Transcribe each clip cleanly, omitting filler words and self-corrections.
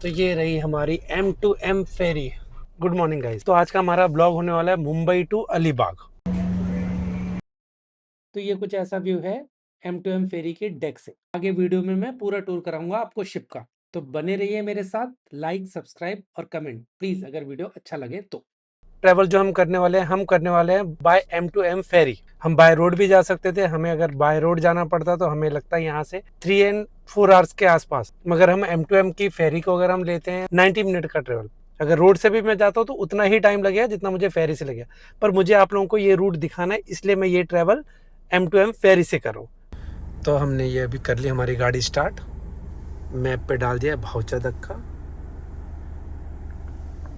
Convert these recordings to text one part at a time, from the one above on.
तो ये रही हमारी M2M फेरी। Good morning guys. तो आज का हमारा ब्लॉग होने वाला है मुंबई टू अलीबाग। तो ये कुछ ऐसा व्यू है M2M फेरी के डेक से। आगे वीडियो में मैं पूरा टूर कराऊंगा आपको शिप का, तो बने रहिए मेरे साथ। लाइक, सब्सक्राइब और कमेंट प्लीज अगर वीडियो अच्छा लगे तो। ट्रैवल जो हम करने वाले हैं बाय M2M फेरी। हम बाय रोड भी जा सकते थे, हमें अगर बाय रोड जाना पड़ता तो हमें लगता है यहाँ से 3 and 4 आवर्स के आसपास, मगर हम M2M की फेरी को अगर हम लेते हैं 90 मिनट का ट्रेवल। अगर रोड से भी मैं जाता हूँ तो उतना ही टाइम लगेगा जितना मुझे फेरी से लगेगा, पर मुझे आप लोगों को ये रूट दिखाना है, इसलिए मैं ये ट्रैवल M2M फेरी से करूँ। तो हमने ये अभी कर ली हमारी गाड़ी स्टार्ट, मैप पे डाल दिया भाऊचा धक्का।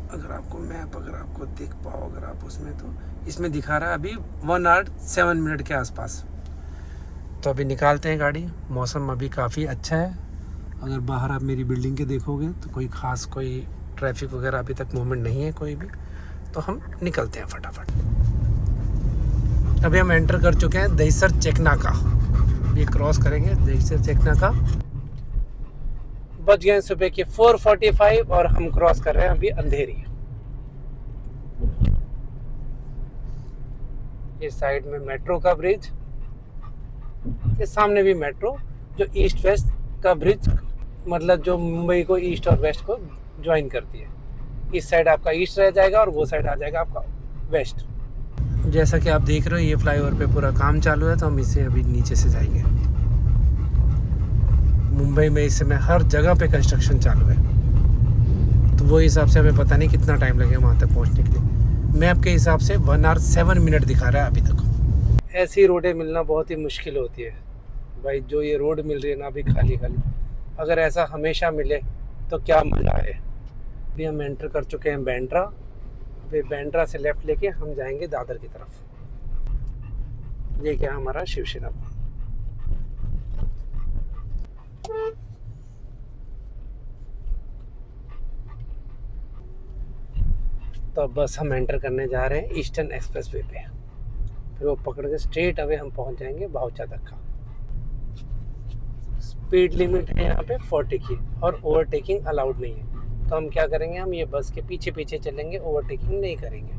अगर आपको देख पाओ, अगर आप उसमें, तो इसमें दिखा रहा है अभी 1 आवर 7 मिनट के आसपास। तो अभी निकालते हैं गाड़ी। मौसम अभी काफ़ी अच्छा है। अगर बाहर आप मेरी बिल्डिंग के देखोगे तो कोई ख़ास कोई ट्रैफिक वगैरह अभी तक मूवमेंट नहीं है कोई भी, तो हम निकलते हैं फटाफट। अभी हम एंटर कर चुके हैं दहीसर चेकनाका। ये क्रॉस करेंगे दहीसर चेकनाका। बज गए सुबह के 4:45 और हम क्रॉस कर रहे हैं अभी अंधेरी। इस साइड में मेट्रो का ब्रिज, इस सामने भी मेट्रो, जो ईस्ट वेस्ट का ब्रिज, मतलब जो मुंबई को ईस्ट और वेस्ट को ज्वाइन करती है। इस साइड आपका ईस्ट रह जाएगा और वो साइड आ जाएगा आपका वेस्ट। जैसा कि आप देख रहे हो ये फ्लाईओवर पे पूरा काम चालू है, तो हम इसे अभी नीचे से जाएंगे। मुंबई में इस समय हर जगह पे कंस्ट्रक्शन चालू है, तो वो हिसाब से हमें पता नहीं कितना टाइम लगेगा वहाँ तक पहुँचने के लिए। मैप के हिसाब से 1 आवर 7 मिनट दिखा रहा है अभी तक। ऐसी रोडें मिलना बहुत ही मुश्किल होती है भाई। जो ये रोड मिल रही है ना अभी खाली खाली, अगर ऐसा हमेशा मिले तो क्या मज़ा आए। अभी हम एंटर कर चुके हैं बांद्रा। अभी बांद्रा से लेफ़्ट लेके हम जाएंगे दादर की तरफ। ये क्या हमारा शिवसेना। तो अब बस हम एंटर करने जा रहे हैं ईस्टर्न एक्सप्रेस वे पे, फिर वो पकड़ के स्ट्रेट अवे हम पहुंच जाएंगे भाऊचा धक्का। स्पीड लिमिट है यहाँ पे 40 की और ओवरटेकिंग अलाउड नहीं है। तो हम क्या करेंगे, हम ये बस के पीछे पीछे चलेंगे, ओवरटेकिंग नहीं करेंगे।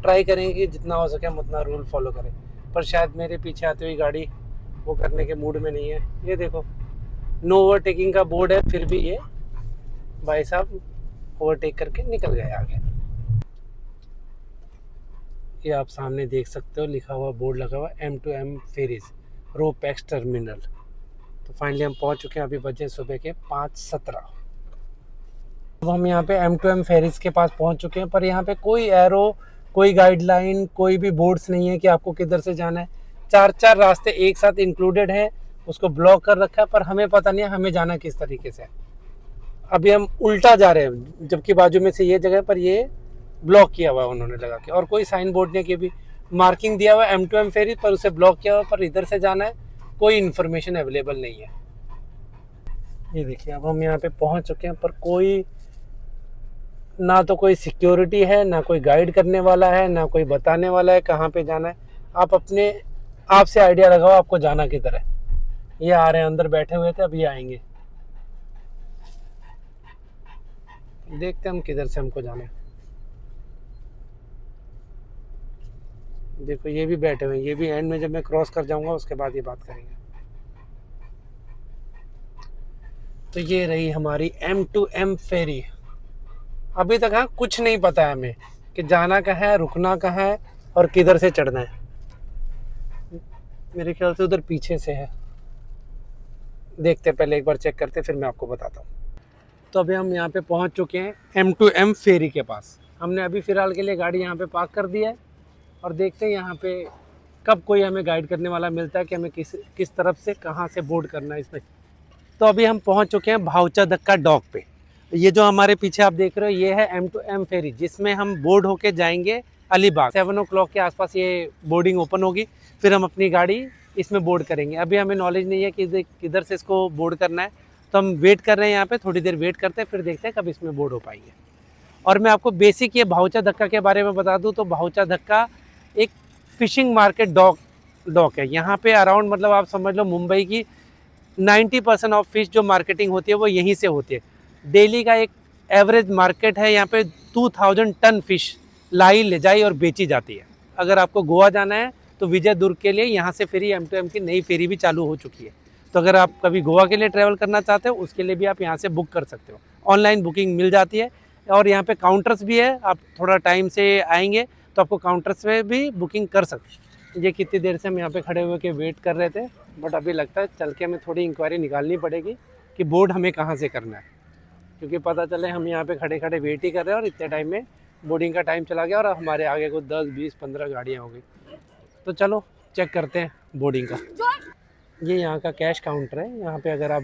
ट्राई करेंगे कि जितना हो सके हम उतना रूल फॉलो करें, पर शायद मेरे पीछे आती हुई गाड़ी वो करने के मूड में नहीं है। ये देखो नो ओवरटेकिंग का बोर्ड है, फिर भी ये भाई साहब ओवरटेक करके निकल गए आगे। ये आप सामने देख सकते हो लिखा हुआ बोर्ड लगा हुआ M2M fairies ro pax terminal. तो फाइनली हम पहुंच चुके हैं। अभी बजे सुबह के 5:17। अब हम यहाँ पे M2M फेरीज के पास पहुंच चुके हैं, पर यहाँ पे कोई एरो, कोई गाइडलाइन, कोई भी बोर्ड्स नहीं है कि आपको किधर से जाना है। 4 रास्ते एक साथ इंक्लूडेड है, उसको ब्लॉक कर रखा है, पर हमें पता नहीं है हमें जाना किस तरीके से। अभी हम उल्टा जा रहे हैं, जबकि बाजू में से ये जगह पर ये ब्लॉक किया हुआ है उन्होंने लगा के, और कोई साइन बोर्ड ने की भी मार्किंग दिया हुआ है M2M फेरी पर, उसे ब्लॉक किया हुआ, पर इधर से जाना है कोई इन्फॉर्मेशन अवेलेबल नहीं है। ये देखिए अब हम यहाँ पे पहुँच चुके हैं, पर कोई ना तो कोई सिक्योरिटी है, ना कोई गाइड करने वाला है, ना कोई बताने वाला है कहाँ पे जाना है। आप अपने आप से आइडिया लगाओ आपको जाना किधर है। ये आ रहे हैं, अंदर बैठे हुए थे, अभी आएंगे। देखते हैं हम किधर से हमको जाना है। देखो ये भी बैठे हुए हैं, ये भी एंड में जब मैं क्रॉस कर जाऊंगा उसके बाद ये बात करेंगे। तो ये रही हमारी M2M फेरी। अभी तक हाँ कुछ नहीं पता है हमें कि जाना कहाँ है, रुकना कहाँ है और किधर से चढ़ना है। मेरे ख्याल से उधर पीछे से है, देखते पहले एक बार चेक करते फिर मैं आपको बताता हूँ। तो अभी हम यहाँ पे पहुँच चुके हैं M2M फेरी के पास। हमने अभी फ़िलहाल के लिए गाड़ी यहाँ पे पार्क कर दी है और देखते हैं यहाँ पे कब कोई हमें गाइड करने वाला मिलता है कि हमें किस तरफ से कहाँ से बोर्ड करना है इसमें। तो अभी हम पहुँच चुके हैं भाऊचा धक्का डॉक पे। ये जो हमारे पीछे आप देख रहे हो ये है M2M फेरी, जिसमें हम बोर्ड होके जाएंगे अलीबाग। 7 o'clock के आसपास ये बोर्डिंग ओपन होगी, फिर हम अपनी गाड़ी इसमें बोर्ड करेंगे। अभी हमें नॉलेज नहीं है कि किधर से इसको बोर्ड करना है, तो हम वेट कर रहे हैं यहाँ पे, थोड़ी देर वेट करते हैं, फिर देखते हैं कब इसमें बोर्ड हो पाएंगे। और मैं आपको बेसिक ये भाऊचा धक्का के बारे में बता दूँ तो भाऊचा धक्का एक फिशिंग मार्केट डॉक है। यहाँ पे अराउंड मतलब आप समझ लो मुंबई की 90% ऑफ फिश जो मार्केटिंग होती है वो यहीं से होती है। डेली का एक एवरेज मार्केट है यहाँ पे 2000 टन फिश लाई ले जाई और बेची जाती है। अगर आपको गोवा जाना है तो विजय दुर्ग के लिए यहाँ से फेरी M2M की नई फेरी भी चालू हो चुकी है। तो अगर आप कभी गोवा के लिए ट्रैवल करना चाहते हो उसके लिए भी आप यहाँ से बुक कर सकते हो, ऑनलाइन बुकिंग मिल जाती है। और यहाँ पे काउंटर्स भी है, आप थोड़ा टाइम से आएंगे तो आपको काउंटर्स में भी बुकिंग कर सकते हो। ये कितनी देर से हम यहाँ पे खड़े हुए के वेट कर रहे थे, बट अभी लगता है चल के हमें थोड़ी इंक्वायरी निकालनी पड़ेगी कि बोर्ड हमें कहाँ से करना है, क्योंकि पता चले हम यहाँ पे खड़े खड़े वेट ही कर रहे हैं और इतने टाइम में बोर्डिंग का टाइम चला गया और हमारे आगे कुछ 10, 20, 15 गाड़ियाँ हो गई। तो चलो चेक करते हैं बोर्डिंग का। ये यहाँ का कैश काउंटर है। यहाँ पे अगर आप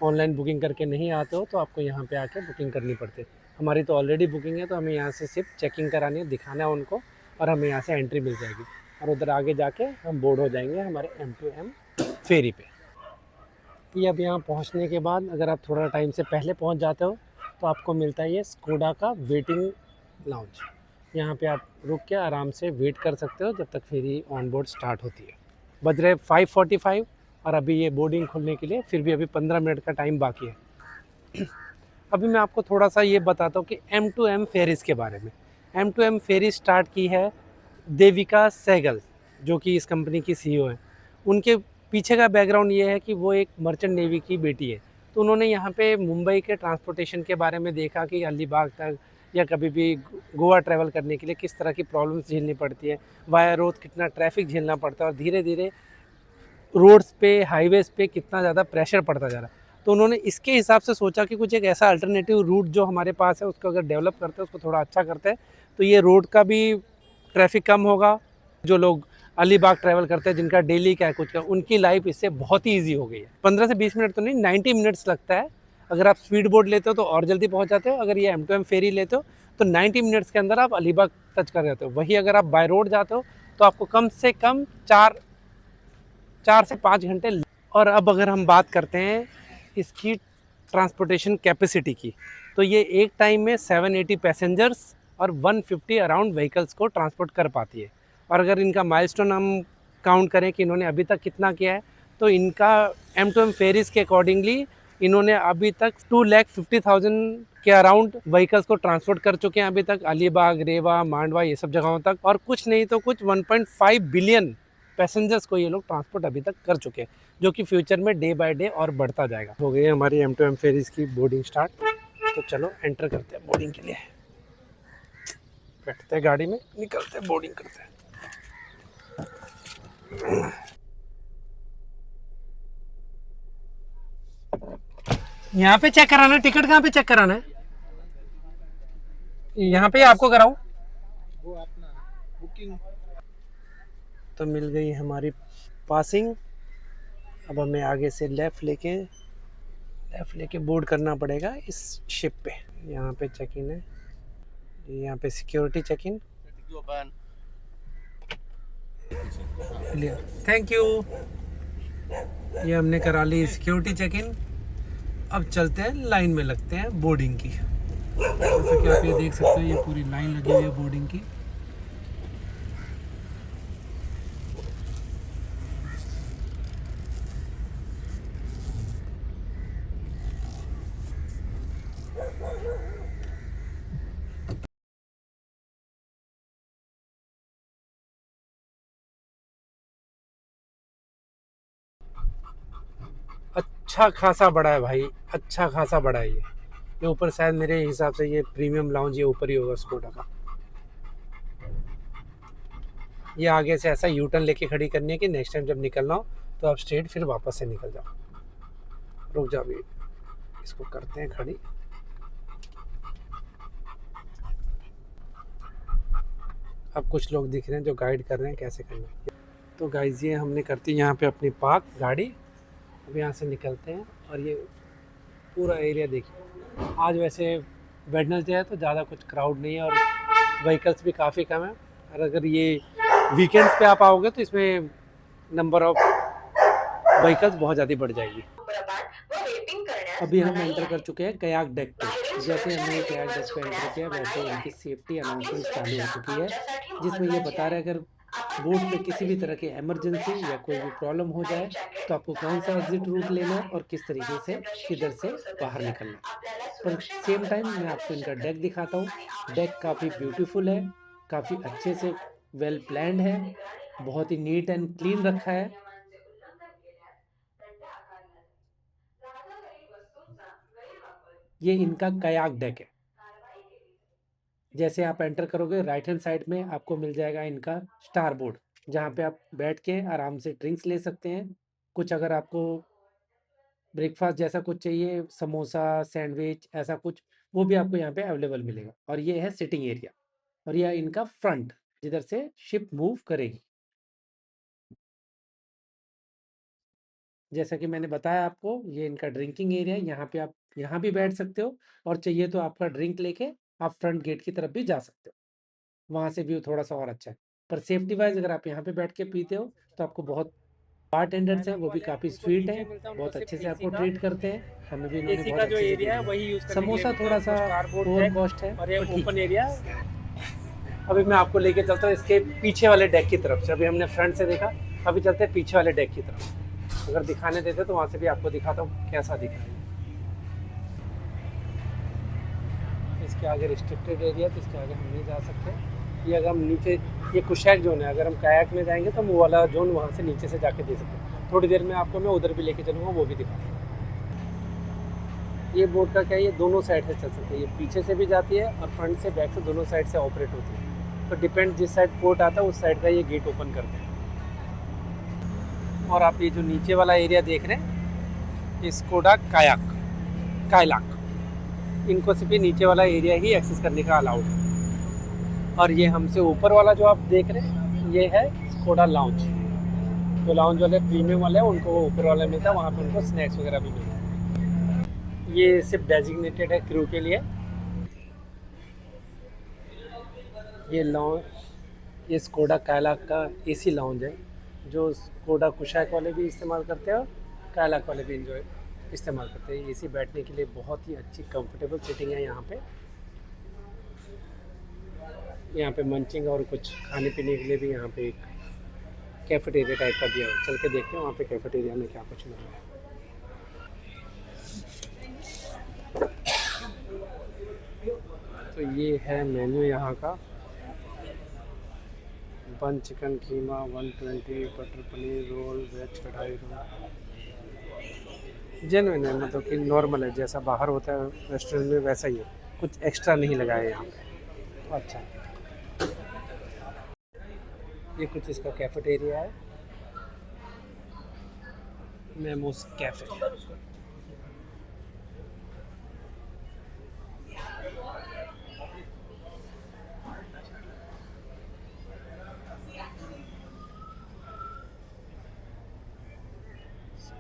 ऑनलाइन बुकिंग करके नहीं आते हो तो आपको यहाँ पे आके बुकिंग करनी पड़ती है। हमारी तो ऑलरेडी बुकिंग है तो हमें यहाँ से सिर्फ चेकिंग करानी है, दिखाना है उनको और हमें यहाँ से एंट्री मिल जाएगी और उधर आगे जाके हम बोर्ड हो जाएंगे हमारे M2M फेरी पे। ये अब यहाँ पहुँचने के बाद अगर आप थोड़ा टाइम से पहले पहुँच जाते हो तो आपको मिलता है ये स्कोडा का वेटिंग लाउंज। यहाँ पे आप रुक के आराम से वेट कर सकते हो जब तक फेरी ऑन बोर्ड स्टार्ट होती है। बज रहे 5:45 और अभी ये बोर्डिंग खुलने के लिए फिर भी अभी 15 मिनट का टाइम बाकी है। अभी मैं आपको थोड़ा सा ये बताता हूँ कि M2M फेरीज़ के बारे में। M2M फेरी स्टार्ट की है देविका सहगल, जो कि इस कंपनी की CEO है। उनके पीछे का बैकग्राउंड ये है कि वो एक मर्चेंट नेवी की बेटी है। तो उन्होंने यहाँ पे मुंबई के ट्रांसपोर्टेशन के बारे में देखा कि अलीबाग तक या कभी भी गोवा ट्रैवल करने के लिए किस तरह की प्रॉब्लम्स झेलनी पड़ती है, वाया रोड कितना ट्रैफिक झेलना पड़ता है और धीरे धीरे रोड्स पे, हाईवेज़ पे कितना ज़्यादा प्रेशर पड़ता जा रहा है। तो उन्होंने इसके हिसाब से सोचा कि कुछ एक ऐसा अल्टरनेटिव रूट जो हमारे पास है उसको अगर डेवलप करते हैं, उसको थोड़ा अच्छा करते हैं तो ये रोड का भी ट्रैफिक कम होगा। जो लोग अलीबाग ट्रैवल करते हैं जिनका डेली का है कुछ का, उनकी लाइफ इससे बहुत ही ईजी हो गई है। 15 से 20 मिनट तो नहीं, 90 मिनट्स लगता है। अगर आप स्पीड बोट लेते हो तो और जल्दी पहुँच जाते हो, अगर ये M2M फेरी लेते हो तो 90 मिनट्स के अंदर आप अलीबाग टच कर जाते हो। वही अगर आप बाय रोड जाते हो तो आपको कम से कम 4 से 5 घंटे। और अब अगर हम बात करते हैं इसकी ट्रांसपोर्टेशन कैपेसिटी की, तो ये एक टाइम में 780 पैसेंजर्स और 150 अराउंड व्हीकल्स को ट्रांसपोर्ट कर पाती है। और अगर इनका माइलस्टोन हम काउंट करें कि इन्होंने अभी तक कितना किया है, तो इनका M2M फेरीज़ के अकॉर्डिंगली इन्होंने अभी तक 2,50,000 के अराउंड व्हीकल्स को ट्रांसपोर्ट कर चुके हैं अभी तक, अलीबाग, रेवा, मांडवा ये सब जगहों तक। और कुछ नहीं तो कुछ 1.5 बिलियन पैसेंजर्स को ये लोग ट्रांसपोर्ट अभी तक कर चुके हैं, जो कि फ्यूचर में डे बाय डे और बढ़ता जाएगा। हो गई है हमारी M2M फेरीज़ की बोर्डिंग स्टार्ट। तो चलो एंटर करते हैं बोर्डिंग के लिए, बैठते हैं गाड़ी में, निकलते हैं, बोर्डिंग करते हैं। यहाँ पे चेक कराना है टिकट, कहाँ पे चेक कराना है? यहाँ पे आपको कराऊं? वो अपना बुकिंग। तो मिल गई हमारी पासिंग। अब हमें आगे से लेफ़्ट लेके बोर्ड करना पड़ेगा इस शिप पे। यहाँ पे चेक इन है, यहाँ पे security check in. Clear, thank you. ये हमने करा ली सिक्योरिटी चेक इन। अब चलते हैं, लाइन में लगते हैं बोर्डिंग की। जैसा कि आप ये देख सकते हो ये पूरी लाइन लगी हुई है बोर्डिंग की। अच्छा खासा बड़ा है भाई, अच्छा खासा बड़ा है ये ऊपर शायद मेरे हिसाब से ये प्रीमियम लाउंज ये ऊपर ही होगा स्कोडा का। ये आगे से ऐसा यू टर्न लेके खड़ी करनी है कि नेक्स्ट टाइम जब निकलना हो तो आप स्ट्रेट फिर वापस से निकल जाओ। रुक जाओ, अभी इसको करते हैं खड़ी। अब कुछ लोग दिख रहे हैं जो गाइड कर रहे हैं कैसे करना है। तो गाइस ये हमने करती यहाँ पे अपनी पार्क गाड़ी। अब यहाँ से निकलते हैं और ये पूरा एरिया देखिए। आज वैसे वेडनेसडे है तो ज़्यादा कुछ क्राउड नहीं है और व्हीकल्स भी काफ़ी कम है। और अगर ये वीकेंड्स पे आप आओगे तो इसमें नंबर ऑफ व्हीकल्स बहुत ज़्यादा बढ़ जाएगी। अभी हम एंटर कर चुके हैं कयाक डेक पे। जैसे हमने कयाक डेक पे एंटर किया वैसे इनकी सेफ्टी अनाउंसमेंट चालू हो चुकी है, जिसमें ये बता रहा है अगर बोट में किसी भी तरह की इमरजेंसी या कोई भी प्रॉब्लम हो जाए तो आपको कौन सा एग्जिट रूट लेना है और किस तरीके से किधर से बाहर निकलना है। पर सेम टाइम मैं आपको इनका डेक दिखाता हूँ। डेक काफ़ी ब्यूटीफुल है, काफ़ी अच्छे से वेल प्लान्ड है, बहुत ही नीट एंड क्लीन रखा है। ये इनका कयाक डेक है। जैसे आप एंटर करोगे राइट हैंड साइड में आपको मिल जाएगा इनका स्टार बोर्ड, जहाँ पे आप बैठ के आराम से ड्रिंक्स ले सकते हैं। कुछ अगर आपको ब्रेकफास्ट जैसा कुछ चाहिए, समोसा, सैंडविच ऐसा कुछ, वो भी आपको यहाँ पे अवेलेबल मिलेगा। और ये है सिटिंग एरिया, और यह इनका फ्रंट जिधर से शिप मूव करेगी। जैसा कि मैंने बताया आपको, ये इनका ड्रिंकिंग एरिया है। यहाँ पे आप यहाँ भी बैठ सकते हो, और चाहिए तो आपका ड्रिंक लेके आप फ्रंट गेट की तरफ भी जा सकते हो। वहाँ से व्यू थोड़ा सा और अच्छा है। पर सेफ्टी वाइज अगर आप यहाँ पे बैठ के पीते हो तो आपको बहुत बारटेंडर्स हैं, वो भी काफ़ी स्वीट हैं, बहुत अच्छे से आपको ट्रीट करते हैं। हमें भी इन्होंने एसी बहुत का जो अच्छे से एरिया है ट्रीट वही किया। यूज़ करने के लिए समोसा मिलता है थोड़ा उसको, सा स्टारबोर्ड ओवर डेक कॉस्ट है, और ये पर ठीक ओपन है। एरिया। अभी मैं आपको लेके चलता हूँ इसके पीछे वाले डेक की तरफ से। अभी हमने फ्रंट से देखा, अभी चलते हैं पीछे वाले डेक की तरफ। अगर दिखाने देते तो वहाँ से भी आपको दिखाता हूँ कैसा दिख रहा है। इसके आगे रिस्ट्रिक्टेड एरिया, तो इसके आगे हम नहीं जा सकते। ये अगर हम नीचे, ये कुशैक जोन है, अगर हम कायाक में जाएंगे तो वो वाला जोन वहाँ से नीचे से जाके दे सकते हैं। थोड़ी देर में आपको मैं उधर भी लेके चलूँगा, वो भी दिखाऊँगा। ये बोट का क्या है, ये दोनों साइड से चल सकती है। ये पीछे से भी जाती है और फ्रंट से, बैक से, दोनों साइड से ऑपरेट होती है। तो डिपेंड जिस साइड पोर्ट आता है उस साइड का ये गेट ओपन करते हैं। और आप ये जो नीचे वाला एरिया देख रहे हैं, ये स्कोडा कायाक, कायलाक, इनको सिर्फ ये नीचे वाला एरिया ही एक्सेस करने का अलाउड है। और ये हमसे ऊपर वाला जो आप देख रहे हैं, ये है स्कोडा लाउंज। जो लाउंज वाले प्रीमियम वाले हैं उनको वो ऊपर वाला मिलता है, वहाँ पे उनको स्नैक्स वगैरह भी मिलता है। ये सिर्फ डेजिग्नेटेड है क्रू के लिए। ये लाउंज, ये स्कोडा कायलाक का एसी लाउंज है, जो स्कोडा कुशैक वाले भी इस्तेमाल करते हैं और कायलाक वाले भी इंजॉय इस्तेमाल करते हैं। एसी बैठने के लिए बहुत ही अच्छी कंफर्टेबल सीटिंग है यहाँ पे। यहाँ पे मंचिंग और कुछ खाने पीने के लिए भी यहाँ पे एक कैफेटेरिया टाइप का दिया हुआ। चल के देखते हैं वहाँ पे कैफेटेरिया में क्या कुछ मिल रहा है। तो ये है मेन्यू यहाँ का। बन चिकन कीमा 120, बटर पनीर रोल, वेज कढ़ाई रोल। जेन्युइन है, मतलब कि नॉर्मल है, जैसा बाहर होता है रेस्टोरेंट में वैसा ही है, कुछ एक्स्ट्रा नहीं लगाया है यहाँ पे। अच्छा, ये कुछ इसका कैफेटेरिया है, मेमोस कैफे।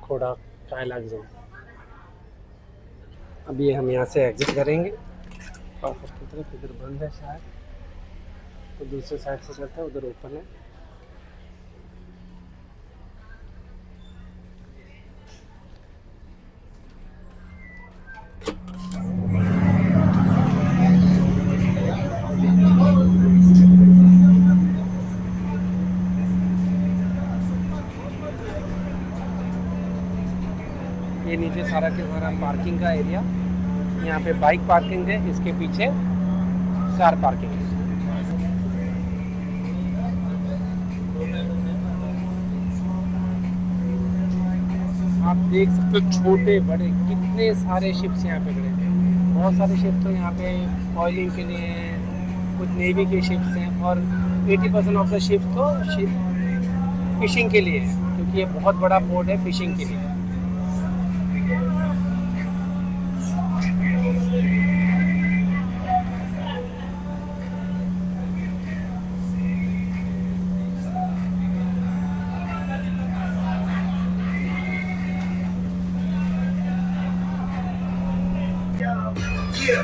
थोड़ा कायलाक जोन। अभी हम यहाँ से एग्जिट करेंगे वापस की तरफ। इधर बंद है शायद, तो दूसरे साइड से चलते हैं, उधर ओपन है। ये नीचे सारा के सारा पार्किंग का एरिया। यहाँ पे बाइक पार्किंग है, इसके पीछे कार पार्किंग है। आप देख सकते हो छोटे बड़े कितने सारे शिप्स यहाँ पे खड़े हैं। बहुत सारे शिप तो यहाँ पे ऑयलिंग के लिए हैं, कुछ नेवी के शिप्स हैं, और 80% ऑफ द शिप तो शिप फिशिंग के लिए है, क्योंकि ये बहुत बड़ा पोर्ट है फिशिंग के लिए।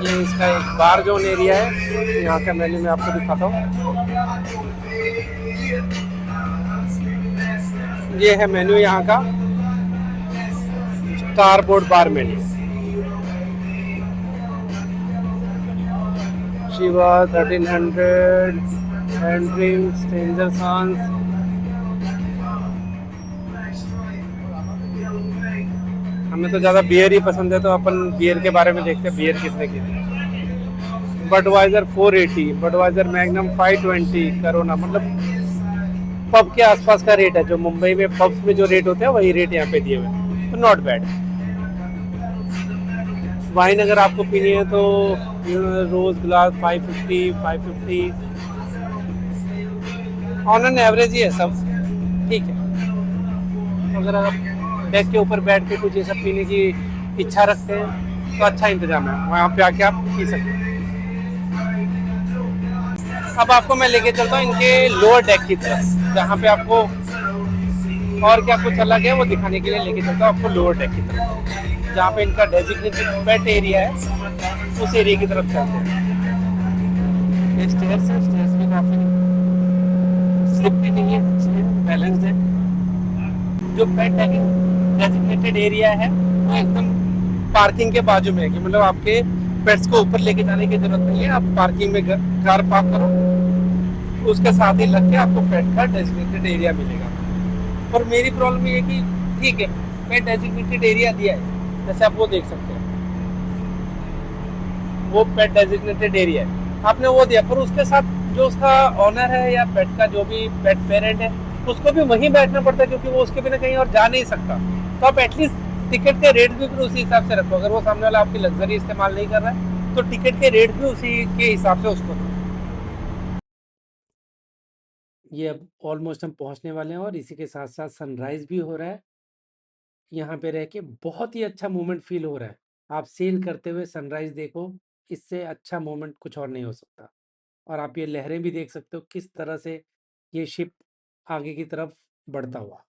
ये इसका एक बार जोन एरिया है, यहाँ का मेन्यू मैं आपको दिखाता हूँ। ये है मेन्यू यहाँ का, star board bar menu. Shiva 1300 and dream stranger songs. हमें तो ज़्यादा बियर ही पसंद है, तो अपन बियर के बारे में देखते हैं बियर कितने की है। बडवाइजर 480, बडवाइजर मैग्नम 520, करोना, मतलब पब के आसपास का रेट है। जो मुंबई में पब्स में जो रेट होते हैं वही रेट यहाँ पे दिए हुए हैं, तो नॉट बैड। वाइन अगर आपको पीनी है तो रोज ग्लास 550, 550 ऑन एन एवरेज ही है सब, ठीक है। अगर आप डेक के ऊपर बैठ के कुछ ये सब पीने की इच्छा रखते हैं तो अच्छा इंतजाम है, वहाँ पे आके आप पी सकते हैं। अब आपको मैं लेके चलता हूँ इनके लोअर डेक की तरफ, जहाँ पे आपको और क्या कुछ अलग है वो दिखाने के लिए लेके चलता हूँ आपको लोअर डेक की तरफ, जहाँ पे इनका डेजिग्नेटेड पेट एरिया है, उस एरिया की तरफ चलते हैं। ये स्टेयर्स है, स्टेयर्स में काफी स्लिप भी नहीं है, बैलेंस्ड है। जो पेट डेजिग्नेटेड एरिया है वो एकदम पार्किंग के बाजू में है, कि मतलब आपके पेट्स को ऊपर लेके जाने की जरूरत नहीं है। आप पार्किंग में कार पार्क करो, उसके साथ ही लग के आपको पेट का डेजिग्नेटेड एरिया मिलेगा। और मेरी प्रॉब्लम ये है कि ठीक है, पेट डेजिग्नेटेड एरिया दिया है, जैसे आप वो देख सकते हैं, वो पेट डेजिग्नेटेड एरिया है, आपने वो दिया, पर उसके साथ जो उसका ऑनर है या पेट का जो भी पेट पेरेंट है, उसको भी वहीं बैठना पड़ता है, क्योंकि वो उसके बिना कहीं और जा नहीं सकता। तो आप एटलीस्ट टिकट के रेट भी फिर उसी हिसाब से रखो। अगर वो सामने वाला आपकी लग्जरी इस्तेमाल नहीं कर रहा है तो टिकट के रेट भी उसी के हिसाब से उसको दो। ये अब ऑलमोस्ट हम पहुंचने वाले हैं और इसी के साथ साथ सनराइज भी हो रहा है। यहाँ पे रह के बहुत ही अच्छा मोमेंट फील हो रहा है। आप सेल करते हुए सनराइज देखो, इससे अच्छा मोमेंट कुछ और नहीं हो सकता। और आप ये लहरें भी देख सकते हो किस तरह से ये शिप आगे की तरफ बढ़ता हुआ।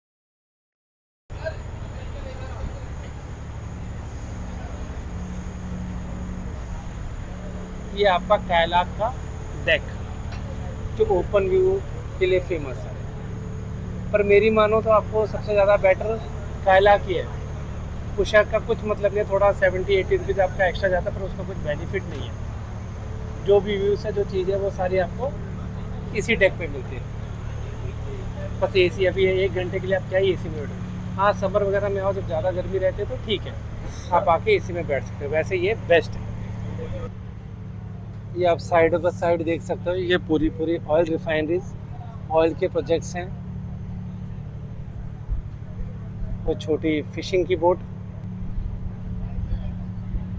ये आपका कैलाक का डेक, जो ओपन व्यू के लिए फेमस है, पर मेरी मानो तो आपको सबसे ज़्यादा बेटर कैलाक ही है। कुशक का कुछ मतलब नहीं, थोड़ा 70-80 रुपीज़ आपका एक्स्ट्रा जाता है, पर उसका कुछ बेनिफिट नहीं है। जो भी व्यूज़ है, जो चीज़ है, वो सारी आपको इसी डेक पे मिलती है। बस एसी अभी 1 घंटे के लिए आप क्या ही एसी में बैठो। हाँ, समर वगैरह में आओ जब ज़्यादा गर्मी रहती है तो ठीक है, आप आके एसी में बैठ सकते हो, वैसे ये बेस्ट है। ये आप साइड बाय साइड देख सकते हो, ये पूरी पूरी ऑयल रिफाइनरीज, ऑयल के प्रोजेक्ट्स हैं। वो छोटी फिशिंग की बोट,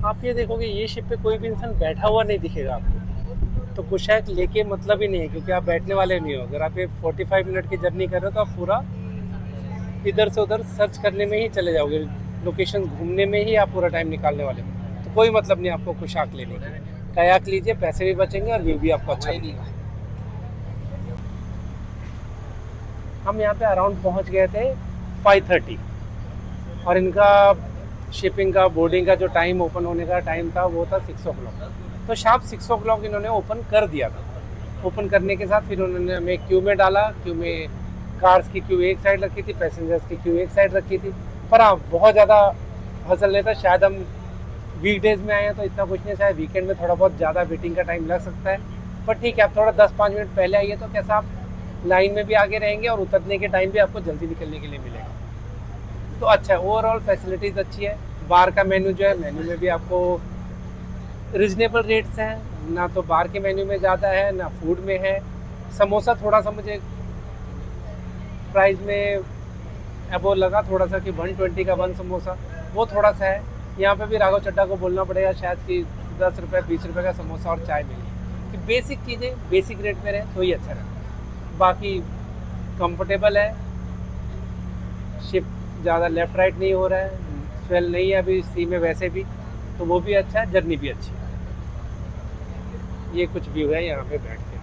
आप ये देखोगे ये शिप पे कोई भी इंसान बैठा हुआ नहीं दिखेगा आपको, तो कुशैक लेके मतलब ही नहीं है, क्योंकि आप बैठने वाले नहीं हो। अगर आप ये 45 मिनट की जर्नी कर रहे हो तो आप पूरा इधर से उधर सर्च करने में ही चले जाओगे, लोकेशन घूमने में ही आप पूरा टाइम निकालने वाले हो, तो कोई मतलब नहीं आपको कुशाक लेने की। कायाक लीजिए, पैसे भी बचेंगे और व्यू भी आपको अच्छा मिलेगा। हम यहाँ पे अराउंड पहुँच गए थे 5:30, और इनका शिपिंग का बोर्डिंग का जो टाइम, ओपन होने का टाइम था वो था 6 o'clock। तो शाम 6 o'clock इन्होंने ओपन कर दिया था। ओपन करने के साथ फिर उन्होंने हमें क्यू में डाला। क्यू में कार्स की क्यू एक साइड रखी थी, पैसेंजर्स की क्यू एक साइड रखी थी। पर हाँ, बहुत ज़्यादा हसल नहीं था। शायद हम वीकडेज में आए हैं तो इतना कुछ नहीं, शायद वीकेंड में थोड़ा बहुत ज़्यादा वेटिंग का टाइम लग सकता है। पर ठीक है, आप थोड़ा 10-5 मिनट पहले आइए तो कैसा आप लाइन में भी आगे रहेंगे और उतरने के टाइम भी आपको जल्दी निकलने के लिए मिलेगा। तो अच्छा है, ओवरऑल फैसिलिटीज़ अच्छी है। बार का मेन्यू जो है, मेन्यू में भी आपको रिजनेबल रेट्स हैं, ना तो बार के मेन्यू में ज़्यादा है ना फूड में है। समोसा थोड़ा सा मुझे प्राइस में अबो लगा थोड़ा सा, कि 120 का 1 समोसा, वो थोड़ा सा है। यहाँ पे भी राघव चड्ढा को बोलना पड़ेगा शायद कि 10 रुपये 20 रुपये का समोसा और चाय मिले, कि बेसिक चीज़ें बेसिक रेट में रहे तो ही अच्छा रहे। बाकी कंफर्टेबल है, शिप ज़्यादा लेफ़्ट राइट नहीं हो रहा है, स्वेल नहीं है अभी सी में वैसे भी, तो वो भी अच्छा है, जर्नी भी अच्छी है। ये कुछ व्यू है यहाँ पे बैठ के।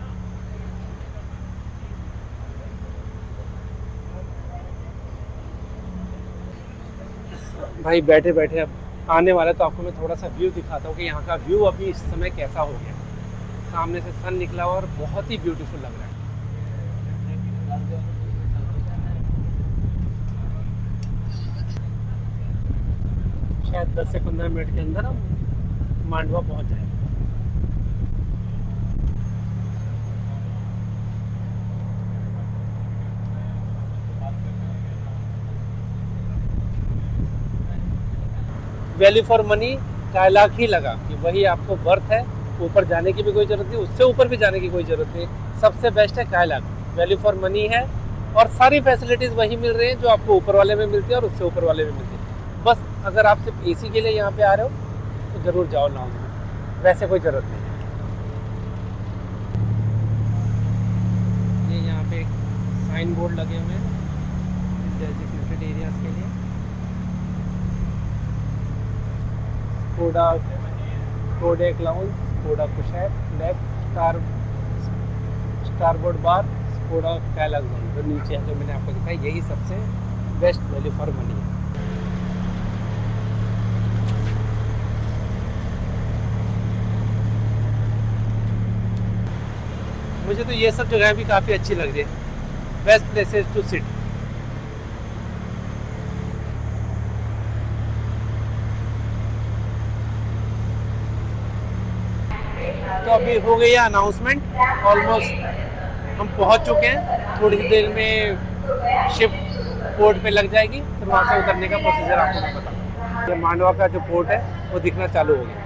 भाई बैठे बैठे अब आने वाला, तो आपको मैं थोड़ा सा व्यू दिखाता हूँ कि यहाँ का व्यू अभी इस समय कैसा हो गया। सामने से सन निकला हुआ और बहुत ही ब्यूटीफुल लग रहा है। शायद 10 से 15 मिनट के अंदर हम मांडवा पहुँच जाएंगे। वैल्यू फॉर मनी कायलाक ही लगा कि वही आपको वर्थ है, ऊपर जाने की भी कोई ज़रूरत नहीं, उससे ऊपर भी जाने की कोई ज़रूरत नहीं, सबसे बेस्ट है कायलाक, वैल्यू फॉर मनी है और सारी फैसिलिटीज़ वही मिल रही हैं जो आपको ऊपर वाले में मिलती है और उससे ऊपर वाले में मिलती है। बस अगर आप सिर्फ एसी के लिए यहाँ पे आ रहे हो तो ज़रूर जाओ लाउंज में, वैसे कोई ज़रूरत नहीं है। ये यहाँ पे एक साइन बोर्ड लगे हुए हैं डेजिग्नेटेड एरियाज के लिए। Kodiaq lounge, Skoda Kushaq, left starboard bar, Skoda Kylaq zone जो नीचे है, जो मैंने आपको दिखाई, यही सबसे बेस्ट वैल्यू फॉर मनी है। मुझे तो ये सब जगह भी काफ़ी अच्छी लग रही है, बेस्ट प्लेसेस टू सिट। तो अभी हो गई है अनाउंसमेंट, ऑलमोस्ट हम पहुंच चुके हैं, थोड़ी सी देर में शिप पोर्ट पे लग जाएगी, फिर वहाँ से उतरने का प्रोसीजर आपको मैं बताऊँ। ये मांडवा का जो पोर्ट है वो दिखना चालू हो गया।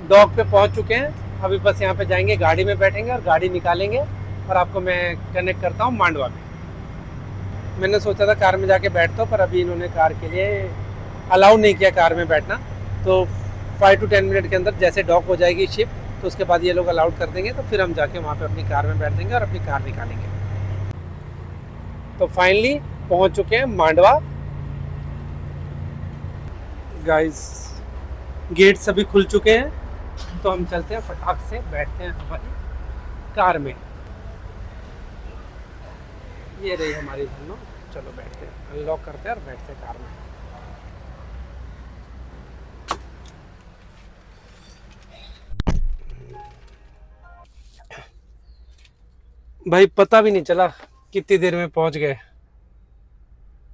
डॉक पे पहुंच चुके हैं, अभी बस यहाँ पे जाएंगे, गाड़ी में बैठेंगे और गाड़ी निकालेंगे और आपको मैं कनेक्ट करता हूँ मांडवा में। मैंने सोचा था कार में जाके बैठता हूँ, पर अभी इन्होंने कार के लिए अलाउ नहीं किया कार में बैठना, तो 5 to 10 मिनट के अंदर जैसे डॉक हो जाएगी शिप तो उसके बाद ये लोग अलाउड कर देंगे, तो फिर हम जाके वहाँ पे अपनी कार में बैठ देंगे और अपनी कार निकालेंगे। तो फाइनली पहुँच चुके हैं मांडवा। गाइस गेट सभी खुल चुके हैं, तो हम चलते हैं फटाक से, बैठते हैं हमारी कार में। ये रही हमारी दोनों, चलो बैठते हैं, अनलॉक करते हैं और बैठते हैं कार में। भाई पता भी नहीं चला कितनी देर में पहुंच गए,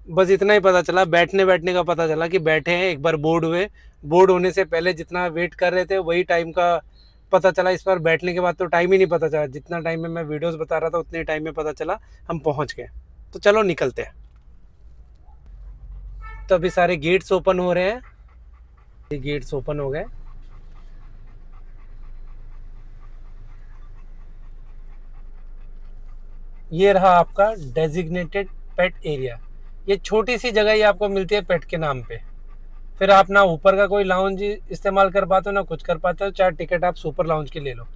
बस इतना ही पता चला, बैठने का पता चला कि बैठे हैं, एक बार बोर्ड हुए, बोर्ड होने से पहले जितना वेट कर रहे थे वही टाइम का पता चला। इस बार बैठने के बाद तो टाइम ही नहीं पता चला, जितना टाइम में मैं वीडियोस बता रहा था उतने टाइम में पता चला हम पहुंच गए। तो चलो निकलते हैं। तो अभी सारे गेट्स ओपन हो रहे हैं, गेट्स ओपन हो गए। ये रहा आपका डेजिग्नेटेड पेट एरिया। ये छोटी सी जगह ही आपको मिलती है पेट के नाम पे, फिर आप ना ऊपर का कोई लाउंज इस्तेमाल कर पाते हो ना कुछ कर पाते हो, चाहे टिकट आप सुपर लाउंज के ले लो।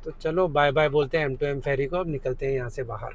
तो चलो बाय बाय बोलते हैं M2M फेरी को, अब निकलते हैं यहाँ से बाहर।